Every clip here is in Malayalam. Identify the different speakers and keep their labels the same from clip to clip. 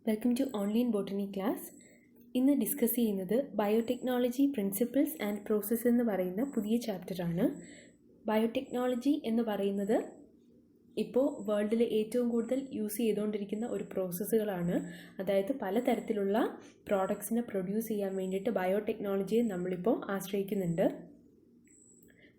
Speaker 1: Welcome to online botany class. ഇന്ന് ഡിസ്കസ് ചെയ്യുന്നത് ബയോടെക്നോളജി പ്രിൻസിപ്പിൾസ് ആൻഡ് പ്രോസസ്സ് എന്ന് പറയുന്ന പുതിയ ചാപ്റ്ററാണ്. ബയോടെക്നോളജി എന്ന് പറയുന്നത് ഇപ്പോൾ വേൾഡിൽ ഏറ്റവും കൂടുതൽ യൂസ് ചെയ്തുകൊണ്ടിരിക്കുന്ന ഒരു പ്രോസസ്സുകളാണ്. അതായത് പലതരത്തിലുള്ള പ്രോഡക്ട്സിനെ പ്രൊഡ്യൂസ് ചെയ്യാൻ വേണ്ടിയിട്ട് ബയോടെക്നോളജിയെ നമ്മളിപ്പോൾ ആശ്രയിക്കുന്നുണ്ട്.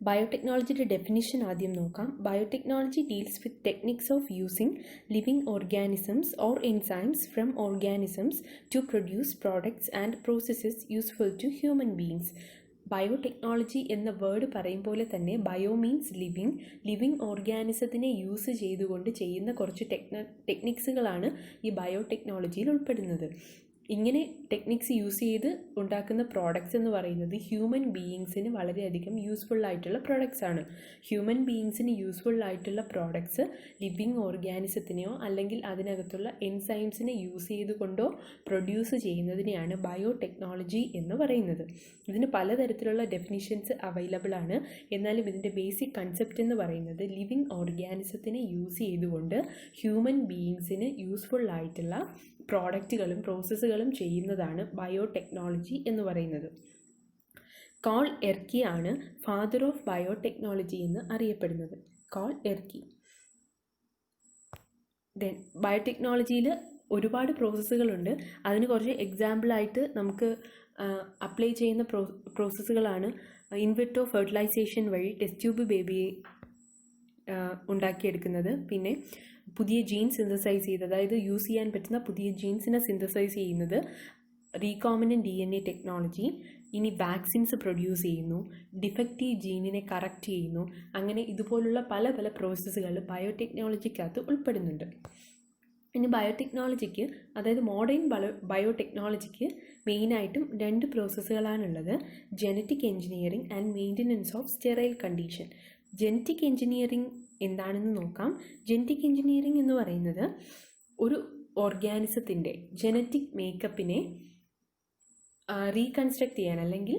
Speaker 1: ബയോടെക്നോളജിയുടെ ഡെഫിനിഷൻ ആദ്യം നോക്കാം. Biotechnology deals with techniques of using living organisms or enzymes from organisms to produce products and processes useful to human beings. Biotechnology എന്ന വേർഡ് പറയും പോലെ തന്നെ ബയോ മീൻസ് ലിവിങ് ഓർഗാനിസത്തിനെ യൂസ് ചെയ്തുകൊണ്ട് ചെയ്യുന്ന കുറച്ച് ടെക്നിക്സുകളാണ് ഈ ബയോടെക്നോളജിയിൽ ഉൾപ്പെടുന്നത്. ഇങ്ങനെ ടെക്നിക്സ് യൂസ് ചെയ്ത് ഉണ്ടാക്കുന്ന പ്രോഡക്റ്റ്സ് എന്ന് പറയുന്നത് ഹ്യൂമൻ ബീയിങ്സിന് വളരെയധികം യൂസ്ഫുൾ ആയിട്ടുള്ള പ്രോഡക്റ്റ്സ് ആണ്. ഹ്യൂമൻ ബീയിങ്സിന് യൂസ്ഫുൾ ആയിട്ടുള്ള പ്രോഡക്റ്റ്സ് ലിവിങ് ഓർഗാനിസത്തിനെയോ അല്ലെങ്കിൽ അതിനകത്തുള്ള എൻസൈംസിനെ യൂസ് ചെയ്തുകൊണ്ടോ പ്രൊഡ്യൂസ് ചെയ്യുന്നതിനെയാണ് ബയോടെക്നോളജി എന്ന് പറയുന്നത്. ഇതിന് പലതരത്തിലുള്ള ഡെഫിനിഷൻസ് അവൈലബിൾ ആണ്. എന്നാലും ഇതിൻ്റെ ബേസിക് കൺസെപ്റ്റ് എന്ന് പറയുന്നത് ലിവിങ് ഓർഗാനിസത്തിനെ യൂസ് ചെയ്തുകൊണ്ട് ഹ്യൂമൻ ബീയിങ്സിന് യൂസ്ഫുൾ ആയിട്ടുള്ള പ്രോഡക്റ്റുകളും പ്രോസസ്സുകളും ചെയ്യുന്നതാണ് ബയോടെക്നോളജി എന്ന് പറയുന്നത്. കാൾ എർക്കി ആണ് ഫാദർ ഓഫ് ബയോടെക്നോളജി എന്ന് അറിയപ്പെടുന്നത്. കാൾ എർക്കി. ദെൻ ബയോടെക്നോളജിയിൽ ഒരുപാട് പ്രോസസ്സുകളുണ്ട്. അതിന് കുറച്ച് എക്സാമ്പിളായിട്ട് നമുക്ക് അപ്ലൈ ചെയ്യുന്ന പ്രോസസ്സുകളാണ് ഇൻവിട്രോ ഫെർട്ടിലൈസേഷൻ വഴി ടെസ്റ്റ് ട്യൂബ് ബേബിയെ ഉണ്ടാക്കിയെടുക്കുന്നത്. പിന്നെ പുതിയ ജീൻ സിന്തസൈസ് ചെയ്ത്, അതായത് യൂസ് ചെയ്യാൻ പറ്റുന്ന പുതിയ ജീൻസിനെ സിന്തസൈസ് ചെയ്യുന്നത് റീകോമിനൻ്റ് DNA ടെക്നോളജി. ഇനി വാക്സിൻസ് പ്രൊഡ്യൂസ് ചെയ്യുന്നു, ഡിഫക്റ്റീവ് ജീനിനെ കറക്റ്റ് ചെയ്യുന്നു. അങ്ങനെ ഇതുപോലുള്ള പല പല പ്രോസസ്സുകൾ ബയോടെക്നോളജിക്കകത്ത് ഉൾപ്പെടുന്നുണ്ട്. ഇനി ബയോടെക്നോളജിക്ക്, അതായത് മോഡേൺ ബയോടെക്നോളജിക്ക് മെയിനായിട്ടും രണ്ട് പ്രോസസ്സുകളാണുള്ളത്: genetic engineering and maintenance of sterile condition. Genetic engineering എന്താണെന്ന് നോക്കാം. ജനറ്റിക് എഞ്ചിനീയറിംഗ് എന്ന് പറയുന്നത് ഒരു ഓർഗാനിസത്തിൻ്റെ ജനറ്റിക് മേക്കപ്പിനെ റീകൺസ്ട്രക്ട് ചെയ്യാൻ, അല്ലെങ്കിൽ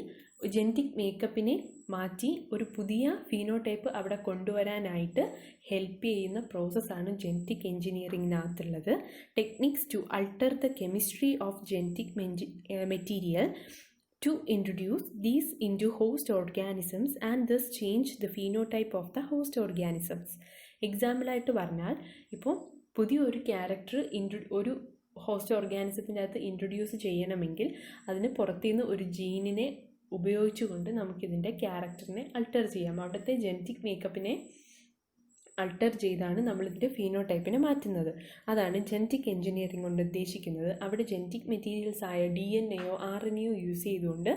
Speaker 1: ജനറ്റിക് മേക്കപ്പിനെ മാറ്റി ഒരു പുതിയ ഫീനോടൈപ്പ് അവിടെ കൊണ്ടുവരാനായിട്ട് ഹെൽപ്പ് ചെയ്യുന്ന പ്രോസസ്സാണ് ജനറ്റിക് എഞ്ചിനീയറിങ്ങിനകത്തുള്ളത്. Techniques to alter the chemistry of genetic material to introduce these into host organisms and thus change the phenotype of the host organisms. എക്സാമ്പിളായിട്ട് പറഞ്ഞാൽ, ഇപ്പോൾ പുതിയൊരു ക്യാരക്ടർ ഒരു ഹോസ്റ്റ് ഓർഗാനിസത്തിൻ്റെ അകത്ത് ഇൻട്രൊഡ്യൂസ് ചെയ്യണമെങ്കിൽ അതിന് പുറത്തുനിന്ന് ഒരു ജീനിനെ ഉപയോഗിച്ചുകൊണ്ട് നമുക്കിതിൻ്റെ ക്യാരക്ടറിനെ അൾട്ടർ ചെയ്യാം. അവിടുത്തെ ജനറ്റിക് മേക്കപ്പിനെ അൾട്ടർ ചെയ്താണ് നമ്മളിതിൻ്റെ ഫീനോടൈപ്പിനെ മാറ്റുന്നത്. അതാണ് ജനറ്റിക് എഞ്ചിനീയറിംഗ് കൊണ്ട് ഉദ്ദേശിക്കുന്നത്. അവിടെ ജനറ്റിക് മെറ്റീരിയൽസ് ആയ DNA-യോ RNA-യോ യൂസ് ചെയ്തുകൊണ്ട്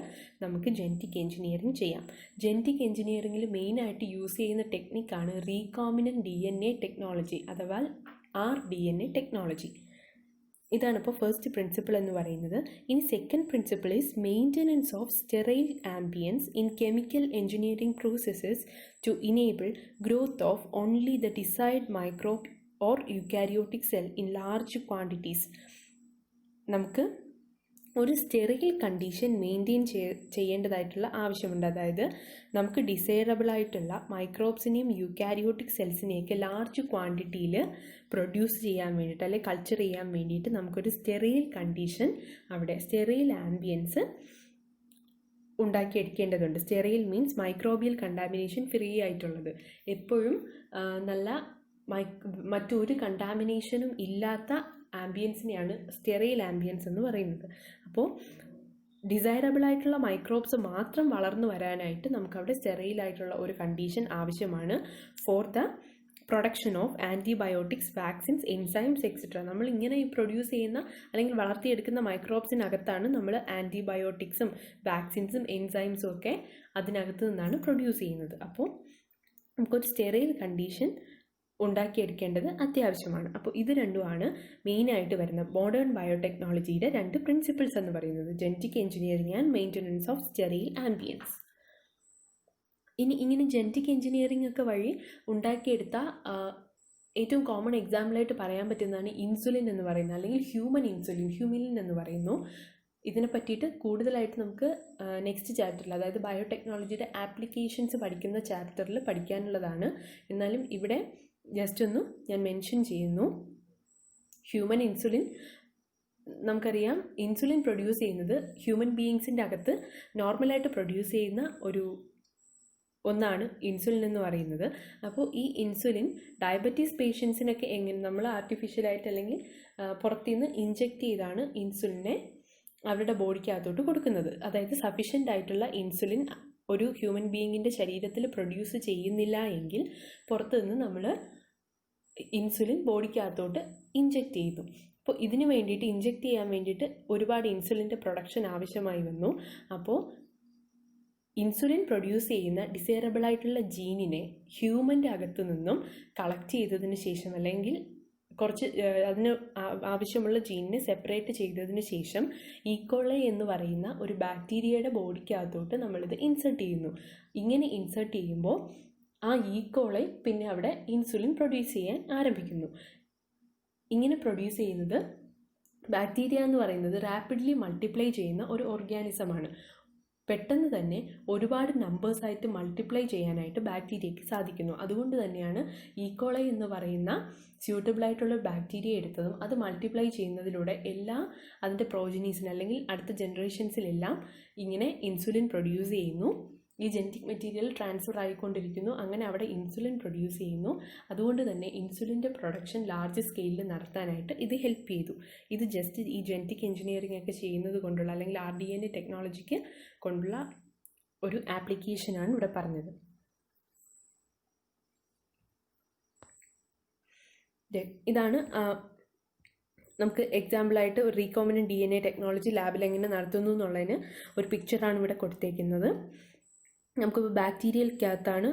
Speaker 1: നമുക്ക് ജനറ്റിക് എഞ്ചിനീയറിംഗ് ചെയ്യാം. ജനറ്റിക് എഞ്ചിനീയറിംഗിൽ മെയിനായിട്ട് യൂസ് ചെയ്യുന്ന ടെക്നിക്കാണ് റീകോമിനൻ്റ് DNA ടെക്നോളജി അഥവാ rDNA ടെക്നോളജി. ഇതാണ് ഇപ്പോൾ ഫസ്റ്റ് പ്രിൻസിപ്പിൾ എന്ന് പറയുന്നത്. ഇനി second principle is maintenance of sterile ambience in chemical engineering processes to enable growth of only the desired microbe or eukaryotic cell in large quantities. നമുക്ക് ഒരു സ്റ്റെറൈൽ കണ്ടീഷൻ മെയിൻറ്റെയിൻ ചെയ്യേണ്ടതായിട്ടുള്ള ആവശ്യമുണ്ട്. അതായത് നമുക്ക് ഡിസൈറബിൾ ആയിട്ടുള്ള മൈക്രോബ്സിനെയും യൂക്കാരിയോട്ടിക് സെൽസിനെയൊക്കെ ലാർജ് ക്വാണ്ടിറ്റിയിൽ പ്രൊഡ്യൂസ് ചെയ്യാൻ വേണ്ടിയിട്ട്, അല്ലെങ്കിൽ കൾച്ചർ ചെയ്യാൻ വേണ്ടിയിട്ട് നമുക്കൊരു സ്റ്റെറൈൽ കണ്ടീഷൻ, അവിടെ സ്റ്റെറൈൽ ആംബിയൻസ് ഉണ്ടാക്കിയെടുക്കേണ്ടതുണ്ട്. Sterile means microbial contamination free ആയിട്ടുള്ളത്. എപ്പോഴും നല്ല മറ്റൊരു കണ്ടാമിനേഷനും ഇല്ലാത്ത ആംബിയൻസിനെയാണ് സ്റ്റെറൈൽ ആംബിയൻസ് എന്ന് പറയുന്നത്. അപ്പോൾ ഡിസൈറബിൾ ആയിട്ടുള്ള മൈക്രോബ്സ് മാത്രം വളർന്നു വരാനായിട്ട് നമുക്കവിടെ സ്റ്റെറൈൽ ആയിട്ടുള്ള ഒരു കണ്ടീഷൻ ആവശ്യമാണ് for the production of antibiotics, vaccines, enzymes etcetera. നമ്മൾ ഇങ്ങനെ പ്രൊഡ്യൂസ് ചെയ്യുന്ന അല്ലെങ്കിൽ വളർത്തിയെടുക്കുന്ന മൈക്രോബ്സിനകത്താണ് നമ്മൾ ആൻറ്റിബയോട്ടിക്സും വാക്സിൻസും എൻസൈംസും ഒക്കെ അതിനകത്ത് നിന്നാണ് പ്രൊഡ്യൂസ് ചെയ്യുന്നത്. അപ്പോൾ നമുക്കൊരു സ്റ്റെറൈൽ കണ്ടീഷൻ ഉണ്ടാക്കിയെടുക്കേണ്ടത് അത്യാവശ്യമാണ്. അപ്പോൾ ഇത് രണ്ടുമാണ് മെയിനായിട്ട് വരുന്ന മോഡേൺ ബയോടെക്നോളജിയുടെ രണ്ട് പ്രിൻസിപ്പിൾസ് എന്ന് പറയുന്നത്: genetic engineering and maintenance of sterile ambience. ഇങ്ങനെ ജനറ്റിക് എഞ്ചിനീയറിംഗ് ഒക്കെ വഴി ഉണ്ടാക്കിയെടുത്ത ഏറ്റവും കോമൺ എക്സാമ്പിളായിട്ട് പറയാൻ പറ്റുന്നതാണ് ഇൻസുലിൻ എന്ന് പറയുന്നത്, അല്ലെങ്കിൽ ഹ്യൂമിലിൻ എന്ന് പറയുന്നു. ഇതിനെ പറ്റിയിട്ട് കൂടുതലായിട്ട് നമുക്ക് നെക്സ്റ്റ് ചാപ്റ്ററിൽ, അതായത് ബയോടെക്നോളജിയുടെ ആപ്ലിക്കേഷൻസ് പഠിക്കുന്ന ചാപ്റ്ററിൽ പഠിക്കാനുള്ളതാണ്. എന്നാലും ഇവിടെ ജസ്റ്റ് ഒന്ന് ഞാൻ മെൻഷൻ ചെയ്യുന്നു. ഹ്യൂമൻ ഇൻസുലിൻ നമുക്കറിയാം ഇൻസുലിൻ പ്രൊഡ്യൂസ് ചെയ്യുന്നത് ഹ്യൂമൻ ബീയിങ്സിൻ്റെ അകത്ത് നോർമലായിട്ട് പ്രൊഡ്യൂസ് ചെയ്യുന്ന ഒന്നാണ് ഇൻസുലിൻ എന്ന് പറയുന്നത്. അപ്പോൾ ഈ ഇൻസുലിൻ ഡയബറ്റീസ് പേഷ്യൻസിനൊക്കെ എങ്ങനെ നമ്മൾ ആർട്ടിഫിഷ്യലായിട്ട് അല്ലെങ്കിൽ പുറത്തുനിന്ന് ഇൻജെക്റ്റ് ചെയ്താണ് ഇൻസുലിനെ അവരുടെ ബോഡിക്കകത്തോട്ട് കൊടുക്കുന്നത്. അതായത് സഫീഷ്യൻ്റ് ആയിട്ടുള്ള ഇൻസുലിൻ ഒരു ഹ്യൂമൻ ബീയിങ്ങിൻ്റെ ശരീരത്തിൽ പ്രൊഡ്യൂസ് ചെയ്യുന്നില്ല എങ്കിൽ പുറത്തുനിന്ന് നമ്മൾ ഇൻസുലിൻ ബോഡിക്കകത്തോട്ട് ഇൻജെക്റ്റ് ചെയ്തു. അപ്പോൾ ഇതിന് വേണ്ടിയിട്ട് ഇൻജെക്റ്റ് ചെയ്യാൻ വേണ്ടിയിട്ട് ഒരുപാട് ഇൻസുലിൻ്റെ പ്രൊഡക്ഷൻ ആവശ്യമായി വന്നു. അപ്പോൾ ഇൻസുലിൻ പ്രൊഡ്യൂസ് ചെയ്യുന്ന ഡിസൈറബിൾ ആയിട്ടുള്ള ജീനിനെ ഹ്യൂമൻ്റെ അകത്തു നിന്നും കളക്ട് ചെയ്തതിന് ശേഷം അല്ലെങ്കിൽ കുറച്ച് അതിന് ആവശ്യമുള്ള ജീനിനെ സെപ്പറേറ്റ് ചെയ്തതിന് ശേഷം ഈക്കോളൈ എന്ന് പറയുന്ന ഒരു ബാക്ടീരിയയുടെ ബോഡിക്കകത്തോട്ട് നമ്മളിത് ഇൻസേർട്ട് ചെയ്യുന്നു. ഇങ്ങനെ ഇൻസേർട്ട് ചെയ്യുമ്പോൾ ആ ഈക്കോളൈ പിന്നെ അവിടെ ഇൻസുലിൻ പ്രൊഡ്യൂസ് ചെയ്യാൻ ആരംഭിക്കുന്നു. ഇങ്ങനെ പ്രൊഡ്യൂസ് ചെയ്യുന്നത് ബാക്ടീരിയ എന്ന് പറയുന്നത് റാപ്പിഡ്ലി മൾട്ടിപ്ലൈ ചെയ്യുന്ന ഒരു ഓർഗാനിസമാണ്. പെട്ടെന്ന് തന്നെ ഒരുപാട് നമ്പേഴ്സായിട്ട് മൾട്ടിപ്ലൈ ചെയ്യാനായിട്ട് ബാക്ടീരിയയ്ക്ക് സാധിക്കുന്നു. അതുകൊണ്ട് തന്നെയാണ് ഈക്കോളൈ എന്ന് പറയുന്ന സ്യൂട്ടബിളായിട്ടുള്ള ബാക്ടീരിയ എടുത്തതും അത് മൾട്ടിപ്ലൈ ചെയ്യുന്നതിലൂടെ അതിൻ്റെ പ്രോജനീസിന് അല്ലെങ്കിൽ അടുത്ത ജനറേഷൻസിലെല്ലാം ഇങ്ങനെ ഇൻസുലിൻ പ്രൊഡ്യൂസ് ചെയ്യുന്നു. ഈ ജനറ്റിക് മെറ്റീരിയൽ ട്രാൻസ്ഫർ ആയിക്കൊണ്ടിരിക്കുന്നു. അങ്ങനെ അവിടെ ഇൻസുലിൻ പ്രൊഡ്യൂസ് ചെയ്യുന്നു. അതുകൊണ്ട് തന്നെ ഇൻസുലിൻ്റെ പ്രൊഡക്ഷൻ ലാർജ് സ്കെയിലിൽ നടത്താനായിട്ട് ഇത് ഹെൽപ്പ് ചെയ്തു. ഇത് ജസ്റ്റ് ഈ ജനറ്റിക് എഞ്ചിനീയറിംഗ് ഒക്കെ ചെയ്യുന്നത് കൊണ്ടുള്ള അല്ലെങ്കിൽ RDNA ടെക്നോളജിക്ക് കൊണ്ടുള്ള ഒരു ആപ്ലിക്കേഷനാണ് ഇവിടെ പറഞ്ഞത്. ഇതാണ് നമുക്ക് എക്സാമ്പിളായിട്ട് ഒരു റീകോമിനൻ്റ് DNA ടെക്നോളജി ലാബിൽ എങ്ങനെ നടത്തുന്നു എന്നുള്ളതിന് ഒരു പിക്ചറാണ് ഇവിടെ കൊടുത്തേക്കുന്നത്. നമുക്ക് ബാക്ടീരിയൽക്കകത്താണ്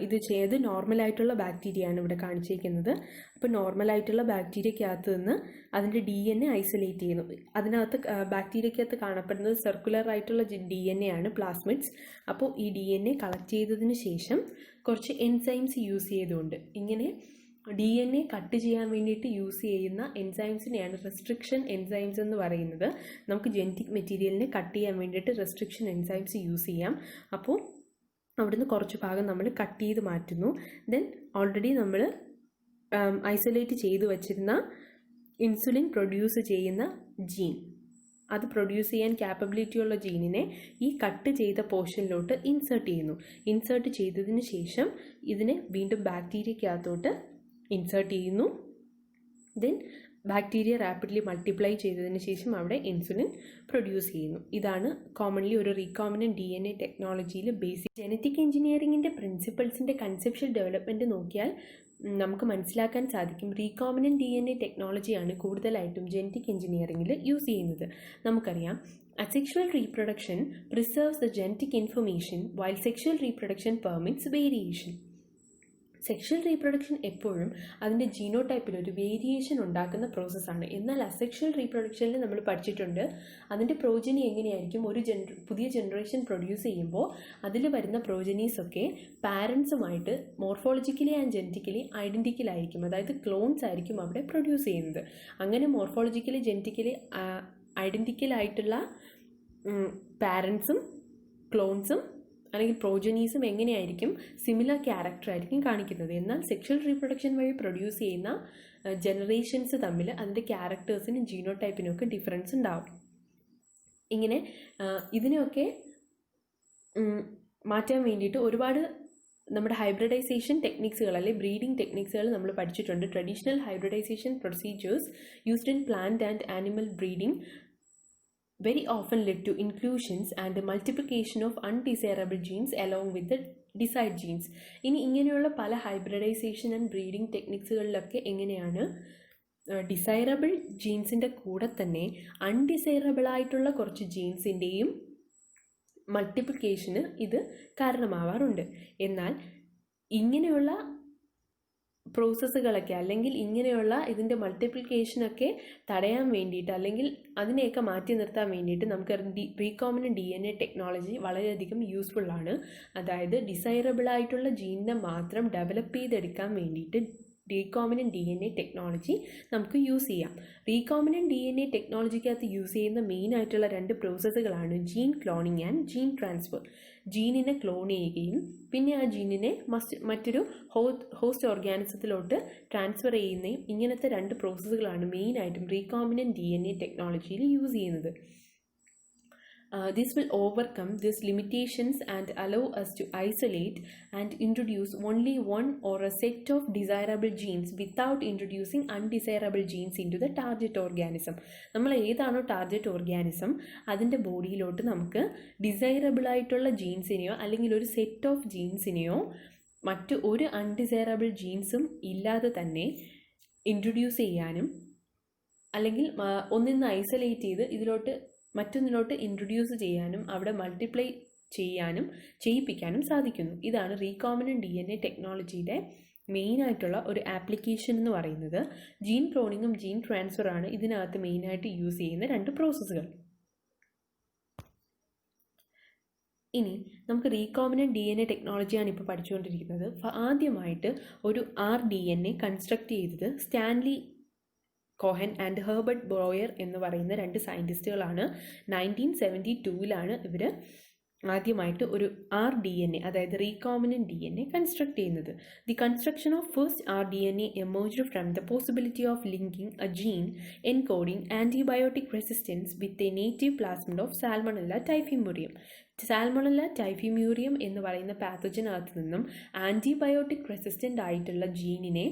Speaker 1: ഇത് ചെയ്ത് നോർമലായിട്ടുള്ള ബാക്ടീരിയയാണ് ഇവിടെ കാണിച്ചിരിക്കുന്നത്. അപ്പോൾ നോർമലായിട്ടുള്ള ബാക്ടീരിയക്കകത്ത് നിന്ന് അതിൻ്റെ DNA ഐസൊലേറ്റ് ചെയ്യുന്നു. അതിനകത്ത് ബാക്ടീരിയക്കകത്ത് കാണപ്പെടുന്നത് സർക്കുലർ ആയിട്ടുള്ള DNA ആണ്, പ്ലാസ്മിഡ്സ്. അപ്പോൾ ഈ DNA കളക്ട് ചെയ്തതിന് ശേഷം കുറച്ച് എൻസൈംസ് യൂസ് ചെയ്തുകൊണ്ട് ഇങ്ങനെ DNA കട്ട് ചെയ്യാൻ വേണ്ടിയിട്ട് യൂസ് ചെയ്യുന്ന എൻസൈംസിനെയാണ് റെസ്ട്രിക്ഷൻ എൻസൈംസ് എന്ന് പറയുന്നത്. നമുക്ക് ജനറ്റിക് മെറ്റീരിയലിനെ കട്ട് ചെയ്യാൻ വേണ്ടിയിട്ട് റെസ്ട്രിക്ഷൻ എൻസൈംസ് യൂസ് ചെയ്യാം. അപ്പോൾ അവിടുന്ന് കുറച്ച് ഭാഗം നമ്മൾ കട്ട് ചെയ്ത് മാറ്റുന്നു. ദെൻ ഓൾറെഡി നമ്മൾ ഐസൊലേറ്റ് ചെയ്ത് വച്ചിരുന്ന ഇൻസുലിൻ പ്രൊഡ്യൂസ് ചെയ്യുന്ന ജീൻ, അത് പ്രൊഡ്യൂസ് ചെയ്യാൻ ക്യാപ്പബിലിറ്റി ഉള്ള ജീനിനെ ഈ കട്ട് ചെയ്ത പോർഷനിലോട്ട് ഇൻസേർട്ട് ചെയ്യുന്നു. ഇൻസേർട്ട് ചെയ്തതിന് ശേഷം ഇതിനെ വീണ്ടും ബാക്ടീരിയക്കകത്തോട്ട് ഇൻസേർട്ട് ചെയ്യുന്നു. ദെൻ ബാക്ടീരിയ റാപ്പിഡ്ലി മൾട്ടിപ്ലൈ ചെയ്തതിന് ശേഷം അവിടെ ഇൻസുലിൻ പ്രൊഡ്യൂസ് ചെയ്യുന്നു. ഇതാണ് കോമൺലി ഒരു റീകോമിനൻ്റ് DNA ടെക്നോളജിയിൽ ബേസിക്. ജനറ്റിക് എഞ്ചിനീയറിംഗിൻ്റെ പ്രിൻസിപ്പിൾസിൻ്റെ കൺസെപ്ഷ്യൽ ഡെവലപ്മെൻറ്റ് നോക്കിയാൽ നമുക്ക് മനസ്സിലാക്കാൻ സാധിക്കും റീകോമിനൻ്റ് DNA ടെക്നോളജിയാണ് കൂടുതലായിട്ടും ജനറ്റിക് എഞ്ചിനീയറിംഗിൽ യൂസ് ചെയ്യുന്നത്. നമുക്കറിയാം asexual reproduction preserves the genetic information while sexual reproduction permits variation. Sexual reproduction എപ്പോഴും അതിൻ്റെ ജീനോടൈപ്പിൽ ഒരു വേരിയേഷൻ ഉണ്ടാക്കുന്ന പ്രോസസ്സാണ്. എന്നാൽ അസെക്ഷൽ റീപ്രൊഡക്ഷനിൽ നമ്മൾ പഠിച്ചിട്ടുണ്ട് അതിൻ്റെ പ്രോജനി എങ്ങനെയായിരിക്കും, ഒരു പുതിയ ജനറേഷൻ പ്രൊഡ്യൂസ് ചെയ്യുമ്പോൾ അതിൽ വരുന്ന പ്രോജനീസൊക്കെ പാരൻസുമായിട്ട് മോർഫോളജിക്കലി ആൻഡ് ജനറ്റിക്കലി ഐഡൻറ്റിക്കൽ ആയിരിക്കും. അതായത് ക്ലോൺസ് ആയിരിക്കും അവിടെ പ്രൊഡ്യൂസ് ചെയ്യുന്നത്. അങ്ങനെ മോർഫോളജിക്കലി ജനറ്റിക്കലി ഐഡൻറ്റിക്കൽ ആയിട്ടുള്ള പാരൻസും ക്ലോൺസും അല്ലെങ്കിൽ പ്രോജനീസും എങ്ങനെയായിരിക്കും, സിമിലർ ക്യാരക്ടർ ആയിരിക്കും കാണിക്കുന്നത്. എന്നാൽ സെക്ഷൽ റീപ്രൊഡക്ഷൻ വഴി പ്രൊഡ്യൂസ് ചെയ്യുന്ന ജനറേഷൻസ് തമ്മിൽ അതിൻ്റെ ക്യാരക്ടേഴ്സിനും ജീനോടൈപ്പിനും ഒക്കെ ഡിഫറൻസ് ഉണ്ടാവും. ഇങ്ങനെ ഇതിനെയൊക്കെ മാറ്റാൻ വേണ്ടിയിട്ട് ഒരുപാട് നമ്മുടെ ഹൈബ്രിഡൈസേഷൻ ടെക്നിക്സുകൾ അല്ലെങ്കിൽ ബ്രീഡിംഗ് ടെക്നിക്സുകൾ നമ്മൾ പഠിച്ചിട്ടുണ്ട്. Traditional hybridisation procedures used in plant and animal breeding very often led to inclusions and the multiplication of undesirable genes along with the desired genes. ഇങ്ങനെയുള്ള പല ഹൈബ്രിഡൈസേഷൻ ആൻഡ് ബ്രീഡിംഗ് ടെക്നിക്സുകളിലൊക്കെ എങ്ങനെയാണ് ഡിസൈറബിൾ ജീൻസിൻ്റെ കൂടെ തന്നെ അൺഡിസൈറബിൾ ആയിട്ടുള്ള കുറച്ച് ജീൻസിൻ്റെയും മൾട്ടിപ്ലിക്കേഷന് ഇത് കാരണമാവാറുണ്ട്. എന്നാൽ ഇങ്ങനെയുള്ള പ്രോസസ്സുകളൊക്കെ അല്ലെങ്കിൽ ഇങ്ങനെയുള്ള ഇതിൻ്റെ മൾട്ടിപ്ലിക്കേഷനൊക്കെ തടയാൻ വേണ്ടിയിട്ട് അല്ലെങ്കിൽ അതിനെയൊക്കെ മാറ്റി നിർത്താൻ വേണ്ടിയിട്ട് നമുക്ക് റീകോമിനൻ്റ് DNA ടെക്നോളജി വളരെയധികം യൂസ്ഫുള്ളാണ്. അതായത് ഡിസൈറബിൾ ആയിട്ടുള്ള ജീനിനെ മാത്രം ഡെവലപ്പ് ചെയ്തെടുക്കാൻ വേണ്ടിയിട്ട് റീകോമിനൻ്റ് DNA ടെക്നോളജി നമുക്ക് യൂസ് ചെയ്യാം. റീകോമിനൻ്റ് DNA ടെക്നോളജിക്കകത്ത് യൂസ് ചെയ്യുന്ന മെയിൻ ആയിട്ടുള്ള രണ്ട് പ്രോസസ്സുകളാണ് gene cloning and gene transfer. ജീനിനെ ക്ലോൺ ചെയ്യുകയും പിന്നെ ആ ജീനിനെ മറ്റൊരു ഹോസ്റ്റ് ഓർഗാനിസത്തിലോട്ട് ട്രാൻസ്ഫർ ചെയ്യുന്നതും ഇങ്ങനത്തെ 2 പ്രോസസ്സുകളാണ് മെയിനായിട്ടും റീകോമ്പിനൻറ്റ് DNA ടെക്നോളജിയിൽ യൂസ് ചെയ്യുന്നത്. This will overcome these limitations and allow us to isolate and introduce only one or a set of desirable genes without introducing undesirable genes into the target organism. നമ്മൾ ഏതാണോ ടാർഗറ്റ് ഓർഗാനിസം അതിൻ്റെ ബോഡിയിലോട്ട് നമുക്ക് ഡിസൈറബിൾ ആയിട്ടുള്ള ജീൻസിനെയോ അല്ലെങ്കിൽ ഒരു സെറ്റ് ഓഫ് ജീൻസിനെയോ മറ്റു ഒരു അൺഡിസൈറബിൾ ജീൻസും ഇല്ലാതെ തന്നെ ഇൻട്രൊഡ്യൂസ് ചെയ്യാനും അല്ലെങ്കിൽ ഒന്നിൽ നിന്ന് ഐസൊലേറ്റ് ചെയ്ത് ഇതിലോട്ട് മറ്റൊന്നിലോട്ട് ഇൻട്രൊഡ്യൂസ് ചെയ്യാനും അവിടെ മൾട്ടിപ്ലൈ ചെയ്യിപ്പിക്കാനും സാധിക്കുന്നു. ഇതാണ് റീകോമ്പിനൻറ്റ് DNA ടെക്നോളജിയുടെ മെയിനായിട്ടുള്ള ഒരു ആപ്ലിക്കേഷൻ എന്ന് പറയുന്നത്. ജീൻ ക്ലോണിങ്ങും ജീൻ ട്രാൻസ്ഫറാണ് ഇതിനകത്ത് മെയിനായിട്ട് യൂസ് ചെയ്യുന്ന 2 പ്രോസസ്സുകൾ. ഇനി നമുക്ക് റീകോമ്പിനൻറ്റ് DNA ടെക്നോളജിയാണ് ഇപ്പോൾ പഠിച്ചുകൊണ്ടിരിക്കുന്നത്. ആദ്യമായിട്ട് ഒരു RDNA കൺസ്ട്രക്ട് ചെയ്തത് സ്റ്റാൻലി കോഹൻ ആൻഡ് ഹെർബർട്ട് ബ്രോയർ എന്ന് പറയുന്ന 2 സയൻറ്റിസ്റ്റുകളാണ്. 1972 ഇവർ ആദ്യമായിട്ട് ഒരു RDNA അതായത് റീകോമ്പിനൻറ്റ് DNA കൺസ്ട്രക്ട് ചെയ്യുന്നത്. The construction of first RDNA emerged from the possibility of linking a gene encoding antibiotic resistance with a native plasmid of Salmonella typhimurium. Salmonella typhimurium എന്ന് പറയുന്ന പാത്തജനകത്ത് നിന്നും ആൻറ്റിബയോട്ടിക് റെസിസ്റ്റൻ്റ് ആയിട്ടുള്ള ജീനിനെ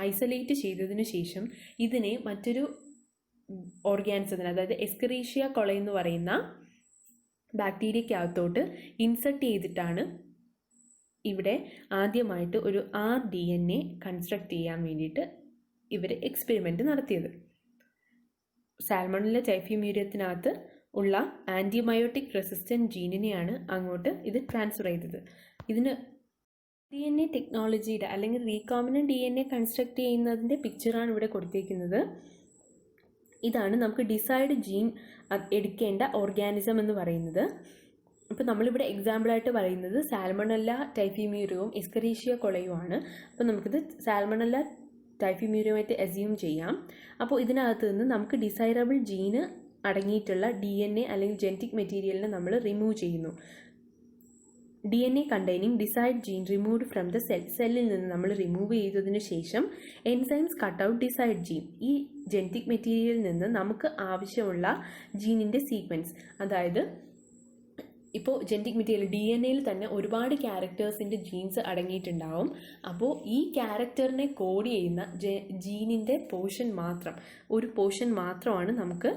Speaker 1: ഐസൊലേറ്റ് ചെയ്തതിനു ശേഷം ഇതിനെ മറ്റൊരു ഓർഗാനിസത്തിന് അതായത് എസ്കറീഷ്യ കൊളൈ എന്ന് പറയുന്ന ബാക്ടീരിയക്കകത്തോട്ട് ഇൻസെർട്ട് ചെയ്തിട്ടാണ് ഇവിടെ ആദ്യമായിട്ട് ഒരു RDNA കൺസ്ട്രക്ട് ചെയ്യാൻ വേണ്ടിയിട്ട് ഇവർ എക്സ്പെരിമെൻറ്റ് നടത്തിയത്. സാൽമണല്ല ടൈഫിമ്യൂരിയത്തിനകത്ത് ഉള്ള ആൻറ്റിബയോട്ടിക് റെസിസ്റ്റൻറ്റ് ജീനിനെയാണ് അങ്ങോട്ട് ഇത് ട്രാൻസ്ഫർ ചെയ്തത്. ഇതിന് DNA ടെക്നോളജിയുടെ അല്ലെങ്കിൽ റീകോമ്പിനൻറ്റ് DNA കൺസ്ട്രക്ട് ചെയ്യുന്നതിൻ്റെ പിക്ചറാണ് ഇവിടെ കൊടുത്തിരിക്കുന്നത്. ഇതാണ് നമുക്ക് ഡിസൈഡ് ജീൻ എടുക്കേണ്ട ഓർഗാനിസം എന്ന് പറയുന്നത്. അപ്പോൾ നമ്മളിവിടെ എക്സാമ്പിളായിട്ട് പറയുന്നത് സാൽമണല്ല ടൈഫിമ്യൂരിയവും എസ്കറീഷ്യ കൊളയുമാണ്. അപ്പോൾ നമുക്കിത് സാൽമണല്ല ടൈഫിമ്യൂരിയമായിട്ട് അസ്യൂം ചെയ്യാം. അപ്പോൾ ഇതിനകത്ത് നിന്ന് നമുക്ക് ഡിസൈറബിൾ ജീന് അടങ്ങിയിട്ടുള്ള DNA അല്ലെങ്കിൽ ജെനറ്റിക് മെറ്റീരിയലിനെ നമ്മൾ റിമൂവ് ചെയ്യുന്നു. DNA containing desired gene removed from the സെല്ലിൽ നിന്ന് നമ്മൾ റിമൂവ് ചെയ്തതിനു ശേഷം enzymes cut out desired gene. ഈ ജെനറ്റിക് മെറ്റീരിയലിൽ നിന്ന് നമുക്ക് ആവശ്യമുള്ള ജീനിൻ്റെ സീക്വൻസ്, അതായത് ഇപ്പോൾ ജെനറ്റിക് മെറ്റീരിയൽ DNAയിൽ തന്നെ ഒരുപാട് ക്യാരക്ടേഴ്സിൻ്റെ ജീൻസ് അടങ്ങിയിട്ടുണ്ടാവും. അപ്പോൾ ഈ ക്യാരക്ടറിനെ കോഡ് ചെയ്യുന്ന ജീനിൻ്റെ ഒരു പോർഷൻ മാത്രമാണ് നമുക്ക്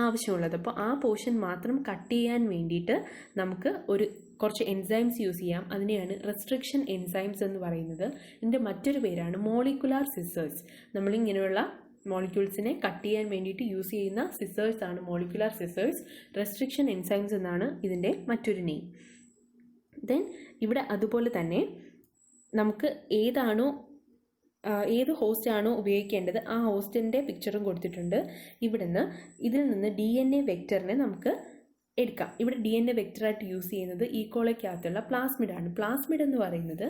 Speaker 1: ആവശ്യമുള്ളത്. അപ്പോൾ ആ പോർഷൻ മാത്രം കട്ട് ചെയ്യാൻ വേണ്ടിയിട്ട് നമുക്ക് കുറച്ച് എൻസൈംസ് യൂസ് ചെയ്യാം. അതിനെയാണ് റെസ്ട്രിക്ഷൻ എൻസൈംസ് എന്ന് പറയുന്നത്. ഇതിൻ്റെ മറ്റൊരു പേരാണ് മോളിക്കുലാർ സിസേഴ്സ്. നമ്മളിങ്ങനെയുള്ള മോളിക്യൂൾസിനെ കട്ട് ചെയ്യാൻ വേണ്ടിയിട്ട് യൂസ് ചെയ്യുന്ന സിസേഴ്സ് ആണ് മോളിക്കുലാർ സിസേഴ്സ്. റെസ്ട്രിക്ഷൻ എൻസൈംസ് എന്നാണ് ഇതിൻ്റെ മറ്റൊരു നെയിം. ദെൻ ഇവിടെ അതുപോലെ തന്നെ നമുക്ക് ഏത് ഹോസ്റ്റാണോ ഉപയോഗിക്കേണ്ടത് ആ ഹോസ്റ്റിൻ്റെ പിക്ചറും കൊടുത്തിട്ടുണ്ട്. ഇതിൽ നിന്ന് DNA വെക്ടറിനെ നമുക്ക് എടുക്കാം. ഇവിടെ DNA വെക്ടറായിട്ട് യൂസ് ചെയ്യുന്നത് ഈക്കോളയ്ക്കകത്തുള്ള പ്ലാസ്മിഡാണ്. പ്ലാസ്മിഡ് എന്ന് പറയുന്നത്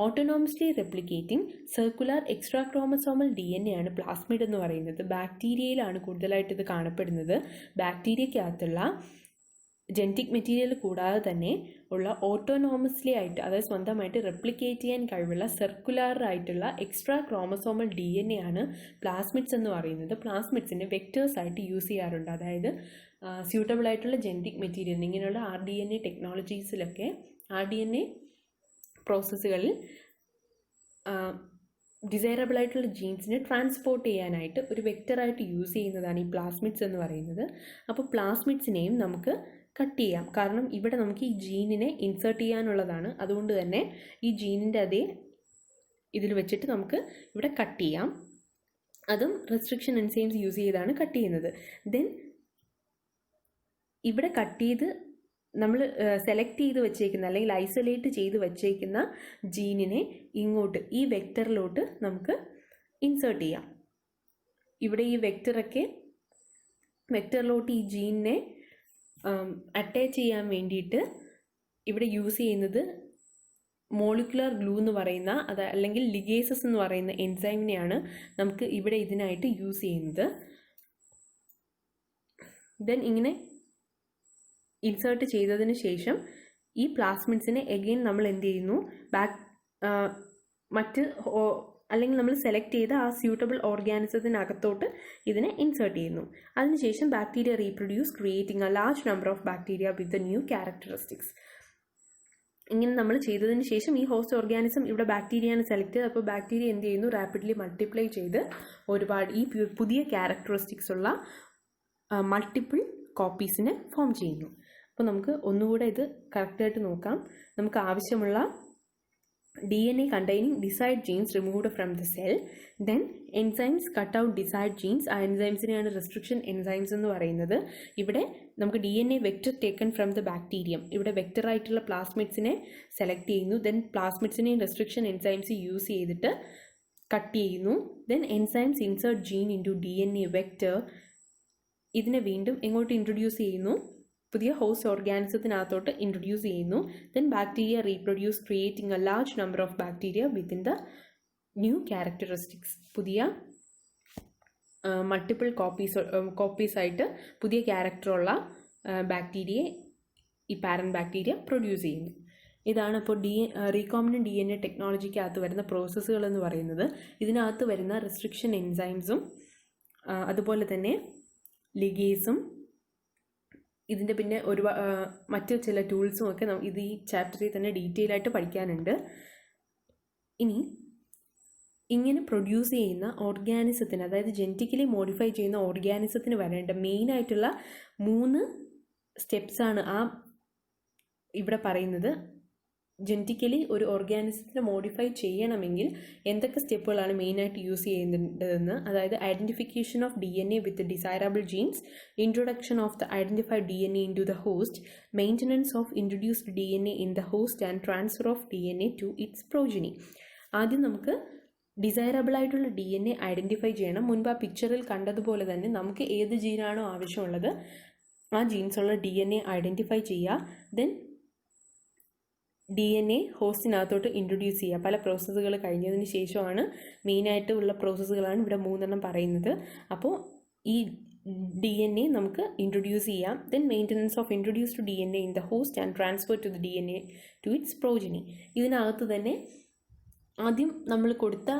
Speaker 1: ഓട്ടോണോമസ്ലി replicating circular extra chromosomal DNA ആണ് പ്ലാസ്മിഡ് എന്ന് പറയുന്നത്. ബാക്ടീരിയയിലാണ് കൂടുതലായിട്ട് ഇത് കാണപ്പെടുന്നത്. ബാക്ടീരിയക്കകത്തുള്ള ജെനറ്റിക് മെറ്റീരിയൽ കൂടാതെ തന്നെ ഉള്ള ഓട്ടോണോമസ്ലി ആയിട്ട്, അതായത് സ്വന്തമായിട്ട് റെപ്ലിക്കേറ്റ് ചെയ്യാൻ കഴിവുള്ള സർക്കുലർ ആയിട്ടുള്ള എക്സ്ട്രാ ക്രോമസോമൽ DNA ആണ് പ്ലാസ്മിഡ്സ് എന്ന് പറയുന്നത്. പ്ലാസ്മിഡ്സിനെ വെക്ടേഴ്സ് ആയിട്ട് യൂസ് ചെയ്യാറുണ്ട്. അതായത് സ്യൂട്ടബിൾ ആയിട്ടുള്ള ജെനറ്റിക് മെറ്റീരിയൽ ഇങ്ങനെയുള്ള RDNA ടെക്നോളജീസിലൊക്കെ RDNA പ്രോസസ്സുകളിൽ ഡിസൈറബിൾ ആയിട്ടുള്ള ജീൻസിനെ ട്രാൻസ്പോർട്ട് ചെയ്യാനായിട്ട് ഒരു വെക്ടറായിട്ട് യൂസ് ചെയ്യുന്നതാണ് ഈ പ്ലാസ്മിഡ്സ് എന്ന് പറയുന്നത്. അപ്പോൾ പ്ലാസ്മിഡ്സിനെയും നമുക്ക് കട്ട് ചെയ്യാം. കാരണം ഇവിടെ നമുക്ക് ഈ ജീനിനെ ഇൻസേർട്ട് ചെയ്യാനുള്ളതാണ്. അതുകൊണ്ട് തന്നെ ഈ ജീനിൻ്റെ അതേ ഇതിൽ വെച്ചിട്ട് നമുക്ക് ഇവിടെ കട്ട് ചെയ്യാം. അതും റെസ്ട്രിക്ഷൻ എൻസൈംസ് യൂസ് ചെയ്താണ് കട്ട് ചെയ്യുന്നത്. ദെൻ ഇവിടെ കട്ട് ചെയ്ത് നമ്മൾ സെലക്ട് ചെയ്ത് വെച്ചേക്കുന്ന അല്ലെങ്കിൽ ഐസൊലേറ്റ് ചെയ്ത് വെച്ചേക്കുന്ന ജീനിനെ ഇങ്ങോട്ട് ഈ വെക്ടറിലോട്ട് നമുക്ക് ഇൻസേർട്ട് ചെയ്യാം. ഇവിടെ ഈ വെക്ടറിലോട്ട് ഈ ജീനിനെ അറ്റാച്ച് ചെയ്യാൻ വേണ്ടിയിട്ട് ഇവിടെ യൂസ് ചെയ്യുന്നത് മോളിക്കുലർ ഗ്ലൂ എന്ന് പറയുന്ന അല്ലെങ്കിൽ ലിഗേസസ് എന്ന് പറയുന്ന എൻസൈമിനെയാണ് നമുക്ക് ഇവിടെ ഇതിനായിട്ട് യൂസ് ചെയ്യുന്നത്. ദെൻ ഇങ്ങനെ ഇൻസേർട്ട് ചെയ്തതിന് ശേഷം ഈ പ്ലാസ്മിഡ്സിനെ എഗെയിൻ നമ്മൾ എന്ത് ചെയ്യുന്നു, അല്ലെങ്കിൽ നമ്മൾ സെലക്ട് ചെയ്ത ആ സ്യൂട്ടബിൾ ഓർഗാനിസത്തിനകത്തോട്ട് ഇതിനെ ഇൻസേർട്ട് ചെയ്യുന്നു. അതിനുശേഷം bacteria reproduce creating a large number of bacteria with the new characteristics. ഇങ്ങനെ നമ്മൾ ചെയ്തതിന് ശേഷം ഈ ഹോസ്റ്റ് ഓർഗാനിസം ഇവിടെ ബാക്ടീരിയയാണ് സെലക്ട് ചെയ്തത്. അപ്പോൾ ബാക്ടീരിയ എന്ത് ചെയ്യുന്നു, റാപ്പിഡ്ലി മൾട്ടിപ്ലൈ ചെയ്ത് ഒരുപാട് ഈ പുതിയ ക്യാരക്ടറിസ്റ്റിക്സ് ഉള്ള മൾട്ടിപ്പിൾ കോപ്പീസിനെ ഫോം ചെയ്യുന്നു. അപ്പോൾ നമുക്ക് ഒന്നുകൂടെ ഇത് കറക്റ്റായിട്ട് നോക്കാം. നമുക്ക് ആവശ്യമുള്ള DNA containing desired genes removed from the cell, then enzymes cut out desired genes. ആ എൻസൈംസിനെയാണ് റെസ്ട്രിക്ഷൻ എൻസൈംസ് എന്ന് പറയുന്നത്. ഇവിടെ നമുക്ക് DNA vector taken from the bacterium, ഇവിടെ വെക്റ്റർ ആയിട്ടുള്ള പ്ലാസ്മിഡ്സിനെ സെലക്ട് ചെയ്യുന്നു. ദെൻ പ്ലാസ്മിഡ്സിനെയും റെസ്ട്രിക്ഷൻ എൻസൈംസ് യൂസ് ചെയ്തിട്ട് കട്ട് ചെയ്യുന്നു. Then enzymes insert gene into DNA vector. ഇതിനെ വീണ്ടും എങ്ങോട്ട് ഇൻട്രൊഡ്യൂസ് ചെയ്യുന്നു, പുതിയ ഹോസ്റ്റ് ഓർഗാനിസത്തിനകത്തോട്ട് ഇൻട്രൊഡ്യൂസ് ചെയ്യുന്നു. Then bacteria reproduce creating a large number of bacteria within the new characteristics. പുതിയ മൾട്ടിപ്പിൾ കോപ്പീസായിട്ട് പുതിയ ക്യാരക്ടറുള്ള ബാക്ടീരിയയെ ഈ പാരന്റ് ബാക്ടീരിയ പ്രൊഡ്യൂസ് ചെയ്യുന്നു. ഇതാണ് ഇപ്പോൾ റീകോംബിനന്റ് DNA ടെക്നോളജിക്കകത്ത് വരുന്ന പ്രോസസ്സുകൾ എന്ന് പറയുന്നത്. ഇതിനകത്ത് വരുന്ന റെസ്ട്രിക്ഷൻ എൻസൈംസും അതുപോലെ തന്നെ ലിഗേസും ഇതിൻ്റെ പിന്നെ മറ്റ് ചില ടൂൾസും ഒക്കെ ഇത് ഈ ചാപ്റ്ററിൽ തന്നെ ഡീറ്റെയിൽ ആയിട്ട് പഠിക്കാനുണ്ട്. ഇനി ഇങ്ങനെ പ്രൊഡ്യൂസ് ചെയ്യുന്ന ഓർഗാനിസത്തിന്, അതായത് ജെനറ്റിക്കലി മോഡിഫൈ ചെയ്യുന്ന ഓർഗാനിസത്തിന് വരേണ്ട മെയിനായിട്ടുള്ള 3 സ്റ്റെപ്സാണ് ഇവിടെ പറയുന്നത്. ജെനറ്റിക്കലി ഒരു ഓർഗാനിസത്തിനെ മോഡിഫൈ ചെയ്യണമെങ്കിൽ എന്തൊക്കെ സ്റ്റെപ്പുകളാണ് മെയിനായിട്ട് യൂസ് ചെയ്യേണ്ടതെന്ന്, അതായത് identification of DNA with desirable genes, introduction of the identified DNA into the host, maintenance of introduced DNA in the host and transfer of DNA to its progeny. ആദ്യം നമുക്ക് ഡിസൈറബിൾ ആയിട്ടുള്ള DNA ഐഡൻറ്റിഫൈ ചെയ്യണം. മുൻപ് ആ പിക്ചറിൽ കണ്ടതുപോലെ തന്നെ നമുക്ക് ഏത് ജീനാണോ ആവശ്യമുള്ളത് ആ ജീൻസുള്ള DNA ഐഡൻറ്റിഫൈ ചെയ്യുക. ദെൻ DNA ഹോസ്റ്റിനകത്തോട്ട് ഇൻട്രൊഡ്യൂസ് ചെയ്യുക. പല പ്രോസസ്സുകൾ കഴിഞ്ഞതിന് ശേഷമാണ് മെയിനായിട്ട് ഉള്ള പ്രോസസ്സുകളാണ് ഇവിടെ 3 പറയുന്നത്. അപ്പോൾ ഈ DNA നമുക്ക് ഇൻട്രൊഡ്യൂസ് ചെയ്യാം. Then maintenance of introduced DNA in the host and transfer to the DNA to its progeny. ഇതിനകത്ത് തന്നെ ആദ്യം നമ്മൾ കൊടുത്ത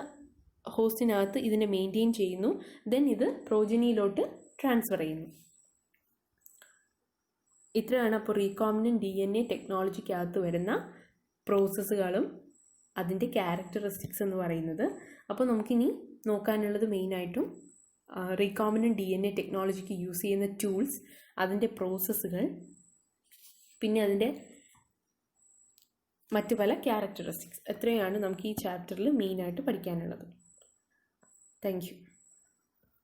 Speaker 1: ഹോസ്റ്റിനകത്ത് ഇതിനെ മെയിൻറ്റെയിൻ ചെയ്യുന്നു. ദെൻ ഇത് പ്രോജനിയിലോട്ട് ട്രാൻസ്ഫർ ചെയ്യുന്നു. ഇത്രയാണ് അപ്പോൾ റീകോംബിനന്റ് DNA ടെക്നോളജിക്കകത്ത് വരുന്ന പ്രോസസ്സുകളും അതിൻ്റെ ക്യാരക്ടറിസ്റ്റിക്സ് എന്ന് പറയുന്നത്. അപ്പോൾ നമുക്കിനി നോക്കാനുള്ളത് മെയിനായിട്ടും റീകോംബിനന്റ് DNA ടെക്നോളജിക്ക് യൂസ് ചെയ്യുന്ന ടൂൾസ്, അതിൻ്റെ പ്രോസസ്സുകൾ, പിന്നെ അതിൻ്റെ മറ്റു പല ക്യാരക്ടറിസ്റ്റിക്സ്. എത്രയാണ് നമുക്ക് ഈ ചാപ്റ്ററിൽ മെയിനായിട്ട് പഠിക്കാനുള്ളത്. Thank you.